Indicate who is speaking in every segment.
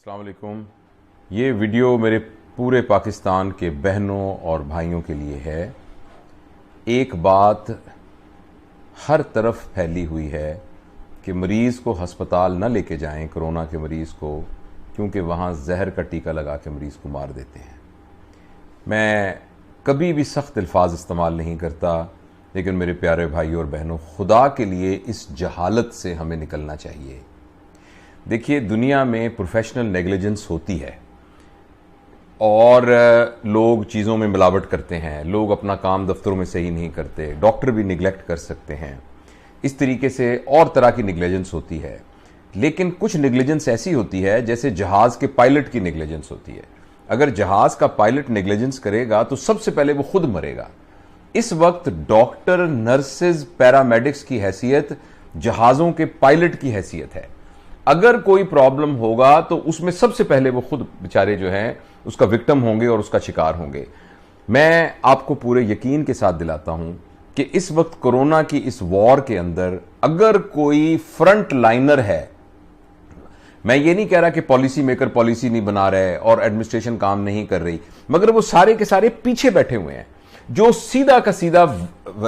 Speaker 1: अस्सलाम वालेकुम। ये वीडियो मेरे पूरे पाकिस्तान के बहनों और भाइयों के लिए है। एक बात हर तरफ फैली हुई है कि मरीज़ को हस्पताल न लेके जाएं, कोरोना के मरीज़ को, क्योंकि वहाँ जहर का टीका लगा के मरीज़ को मार देते हैं। मैं कभी भी सख्त अल्फाज इस्तेमाल नहीं करता, लेकिन मेरे प्यारे भाइयों और बहनों, खुदा के लिए इस जहालत से हमें निकलना चाहिए। देखिए, दुनिया में प्रोफेशनल नेग्लिजेंस होती है और लोग चीज़ों में मिलावट करते हैं, लोग अपना काम दफ्तरों में सही नहीं करते, डॉक्टर भी निगलेक्ट कर सकते हैं, इस तरीके से और तरह की नेग्लिजेंस होती है। लेकिन कुछ नेग्लिजेंस ऐसी होती है जैसे जहाज़ के पायलट की नेग्लिजेंस होती है। अगर जहाज़ का पायलट नेग्लिजेंस करेगा तो सबसे पहले वो खुद मरेगा। इस वक्त डॉक्टर, नर्सेज, पैरामेडिक्स की हैसियत जहाज़ों के पायलट की हैसियत है। अगर कोई प्रॉब्लम होगा तो उसमें सबसे पहले वो खुद बेचारे जो हैं उसका विक्टिम होंगे और उसका शिकार होंगे। मैं आपको पूरे यकीन के साथ दिलाता हूं कि इस वक्त कोरोना की इस वॉर के अंदर अगर कोई फ्रंट लाइनर है, मैं ये नहीं कह रहा कि पॉलिसी मेकर पॉलिसी नहीं बना रहे और एडमिनिस्ट्रेशन काम नहीं कर रही, मगर वो सारे के सारे पीछे बैठे हुए हैं। जो सीधा का सीधा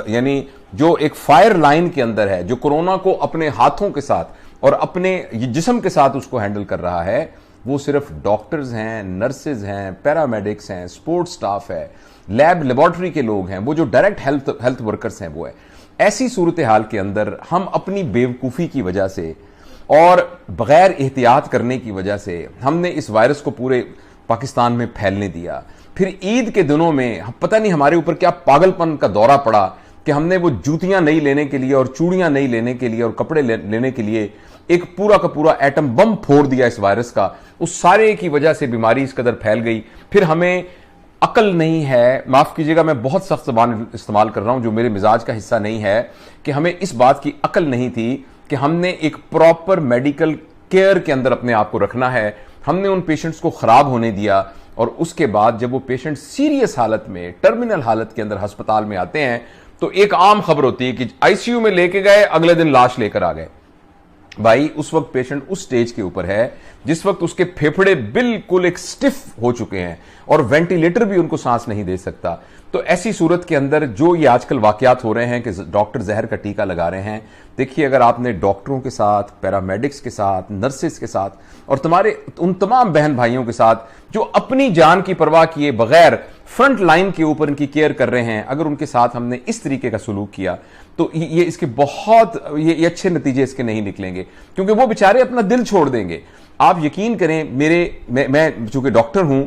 Speaker 1: यानी जो एक फायर लाइन के अंदर है, जो कोरोना को अपने हाथों के साथ और अपने जिस्म के साथ उसको हैंडल कर रहा है, वो सिर्फ डॉक्टर्स हैं, नर्सेज हैं, पैरामेडिक्स हैं, स्पोर्ट्स स्टाफ है, लेबोरेटरी के लोग हैं, वो जो डायरेक्ट हेल्थ वर्कर्स हैं वो है। ऐसी सूरत हाल के अंदर हम अपनी बेवकूफ़ी की वजह से और बगैर एहतियात करने की वजह से हमने इस वायरस को पूरे पाकिस्तान में फैलने दिया। फिर ईद के दिनों में पता नहीं हमारे ऊपर क्या पागलपन का दौरा पड़ा कि हमने वो जूतियां नहीं लेने के लिए और चूड़ियां नहीं लेने के लिए और कपड़े लेने के लिए एक पूरा का पूरा एटम बम फोड़ दिया इस वायरस का। उस सारे की वजह से बीमारी इस कदर फैल गई। फिर हमें अकल नहीं है, माफ कीजिएगा मैं बहुत सख्त ज़बान इस्तेमाल कर रहा हूं जो मेरे मिजाज का हिस्सा नहीं है, कि हमें इस बात की अकल नहीं थी कि हमने एक प्रॉपर मेडिकल केयर के अंदर अपने आप को रखना है। हमने उन पेशेंट्स को खराब होने दिया और उसके बाद जब वो पेशेंट सीरियस हालत में, टर्मिनल हालत के अंदर अस्पताल में आते हैं तो एक आम खबर होती है कि आईसीयू में लेके गए, अगले दिन लाश लेकर आ गए। भाई, उस वक्त पेशेंट उस स्टेज के ऊपर है जिस वक्त उसके फेफड़े बिल्कुल एक स्टिफ हो चुके हैं और वेंटिलेटर भी उनको सांस नहीं दे सकता। तो ऐसी सूरत के अंदर जो ये आजकल वाकयात हो रहे हैं कि डॉक्टर जहर का टीका लगा रहे हैं, देखिए, अगर आपने डॉक्टरों के साथ, पैरामेडिक्स के साथ, नर्सेस के साथ और तुम्हारे उन तमाम बहन भाइयों के साथ जो अपनी जान की परवाह किए बगैर फ्रंट लाइन के ऊपर इनकी केयर कर रहे हैं, अगर उनके साथ हमने इस तरीके का सलूक किया तो ये इसके बहुत ये अच्छे नतीजे इसके नहीं निकलेंगे, क्योंकि वो बेचारे अपना दिल छोड़ देंगे। आप यकीन करें, मैं चूंकि डॉक्टर हूं,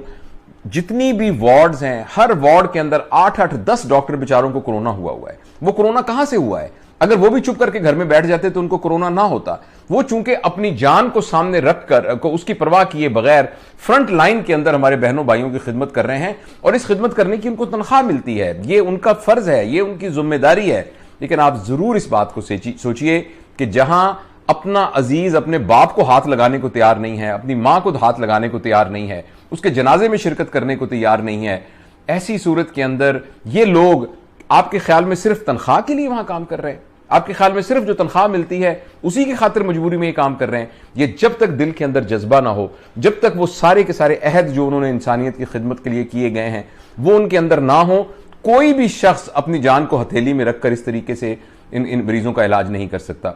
Speaker 1: जितनी भी वार्ड्स हैं, हर वार्ड के अंदर 8-8, 10 डॉक्टर बेचारों को कोरोना हुआ है। वो कोरोना कहां से हुआ है? अगर वो भी चुप करके घर में बैठ जाते तो उनको कोरोना ना होता। वो चूंकि अपनी जान को सामने रखकर उसकी परवाह किए बगैर फ्रंट लाइन के अंदर हमारे बहनों भाइयों की खिदमत कर रहे हैं और इस खिदमत करने की उनको तनख्वाह मिलती है। ये उनका फर्ज है, ये उनकी जिम्मेदारी है। लेकिन आप जरूर इस बात को सोचिए कि जहां अपना अजीज अपने बाप को हाथ लगाने को तैयार नहीं है, अपनी मां को हाथ लगाने को तैयार नहीं है, उसके जनाजे में शिरकत करने को तैयार नहीं है, ऐसी सूरत के अंदर ये लोग आपके ख्याल में सिर्फ तनख्वाह के लिए वहां काम कर रहे हैं? आपके ख्याल में सिर्फ जो तनख्वाह मिलती है उसी की खातिर मजबूरी में ये काम कर रहे हैं? ये जब तक दिल के अंदर जज्बा ना हो, जब तक वो सारे के सारे अहद जो उन्होंने इंसानियत की खिदमत के लिए किए गए हैं वो उनके अंदर ना हो, कोई भी शख्स अपनी जान को हथेली में रखकर इस तरीके से इन मरीजों का इलाज नहीं कर सकता।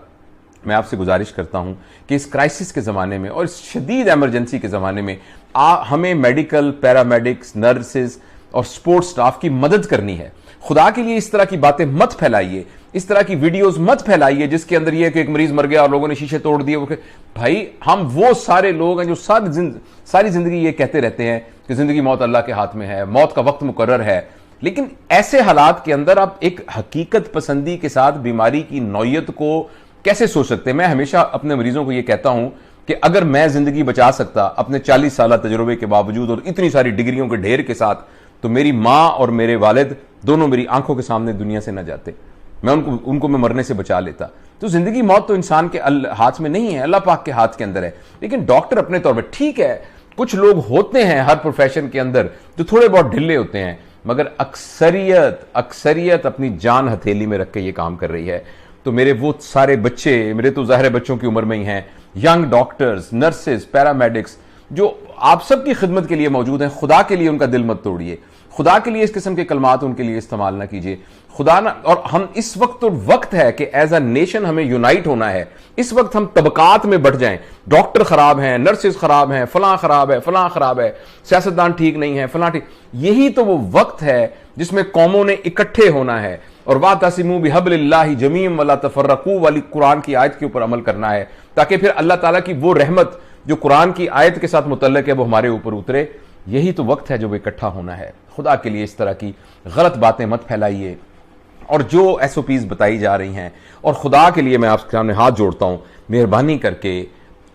Speaker 1: मैं आपसे गुजारिश करता हूं कि इस क्राइसिस के ज़माने में और इस शदीद एमरजेंसी के ज़माने में हमें मेडिकल, पैरामेडिक्स, नर्सेज और स्पोर्ट्स स्टाफ की मदद करनी है। खुदा के लिए इस तरह की बातें मत फैलाइए, इस तरह की वीडियोस मत फैलाइए जिसके अंदर यह कि एक मरीज मर गया और लोगों ने शीशे तोड़ दिए। भाई, हम वो सारे लोग हैं जो सारी जिंदगी ये कहते रहते हैं कि जिंदगी मौत अल्लाह के हाथ में है, मौत का वक्त मुकर्रर है। लेकिन ऐसे हालात के अंदर आप एक हकीकत पसंदी के साथ बीमारी की नौयत को कैसे सोच सकते हैं? मैं हमेशा अपने मरीजों को यह कहता हूं कि अगर मैं जिंदगी बचा सकता अपने 40 साल तजुर्बे के बावजूद और इतनी सारी डिग्रियों के ढेर के साथ, तो मेरी मां और मेरे वालिद दोनों मेरी आंखों के सामने दुनिया से न जाते। मैं उनको मैं मरने से बचा लेता। तो जिंदगी मौत तो इंसान के हाथ में नहीं है, अल्लाह पाक के हाथ के अंदर है। लेकिन डॉक्टर अपने तौर पर, ठीक है, कुछ लोग होते हैं हर प्रोफेशन के अंदर जो थोड़े बहुत ढिल्ले होते हैं, मगर अक्सरियत अपनी जान हथेली में रख के ये काम कर रही है। तो मेरे वो सारे बच्चे, मेरे तो ज़ाहिर बच्चों की उम्र में ही हैं, यंग डॉक्टर्स, नर्सेज, पैरामेडिक्स, जो आप सबकी खिदमत के लिए मौजूद हैं, खुदा के लिए उनका दिल मत तोड़िए, खुदा के लिए इस किस्म के कलमात उनके लिए इस्तेमाल ना कीजिए। खुदा ना, और हम इस वक्त है कि एज अ नेशन हमें यूनाइट होना है। इस वक्त हम तबकात में बढ़ जाएं, डॉक्टर खराब हैं, नर्सेज खराब हैं, फलां खराब है, फलां खराब है, सियासतदान ठीक नहीं है, फलां ठीक, यही तो वो वक्त है जिसमें कौमों ने इकट्ठे होना है और वातसिमू बिहब्लिल्लाहि जमीअन वला तफर्रकू वाली कुरान की आयत के ऊपर अमल करना है, ताकि फिर अल्लाह ताला की वो रहमत जो कुरान की आयत के साथ मुतल्लक है वो हमारे ऊपर उतरे। यही तो वक्त है जो इकट्ठा होना है। खुदा के लिए इस तरह की गलत बातें मत फैलाइए, और जो एसओपीज बताई जा रही हैं, और खुदा के लिए मैं आपके सामने हाथ जोड़ता हूं, मेहरबानी करके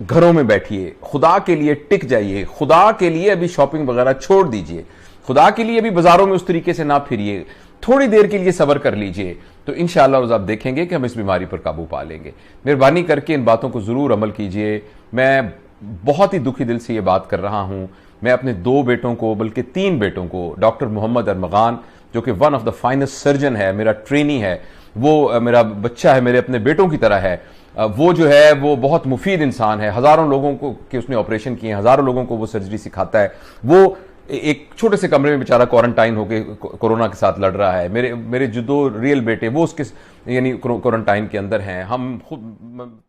Speaker 1: घरों में बैठिए, खुदा के लिए टिक जाइए, खुदा के लिए अभी शॉपिंग वगैरह छोड़ दीजिए, खुदा के लिए अभी बाजारों में उस तरीके से ना फिरिए, थोड़ी देर के लिए सब्र कर लीजिए, तो इंशाअल्लाह आप देखेंगे कि हम इस बीमारी पर काबू पा लेंगे। मेहरबानी करके इन बातों को जरूर अमल कीजिए। मैं बहुत ही दुखी दिल से ये बात कर रहा हूं। मैं अपने 2 बेटों को, बल्कि 3 बेटों को, डॉक्टर मोहम्मद अरमगान जो कि one of the finest surgeon है, मेरा ट्रेनी है, वो मेरा बच्चा है, मेरे अपने बेटों की तरह है, वो जो है वो बहुत मुफीद इंसान है, हजारों लोगों को कि उसने ऑपरेशन किए, हजारों लोगों को वो सर्जरी सिखाता है। वो एक छोटे से कमरे में बेचारा क्वारंटाइन होकर कोरोना के साथ लड़ रहा है। मेरे जो 2 रियल बेटे वो उसके यानी क्वारंटाइन के अंदर हैं। हम खुद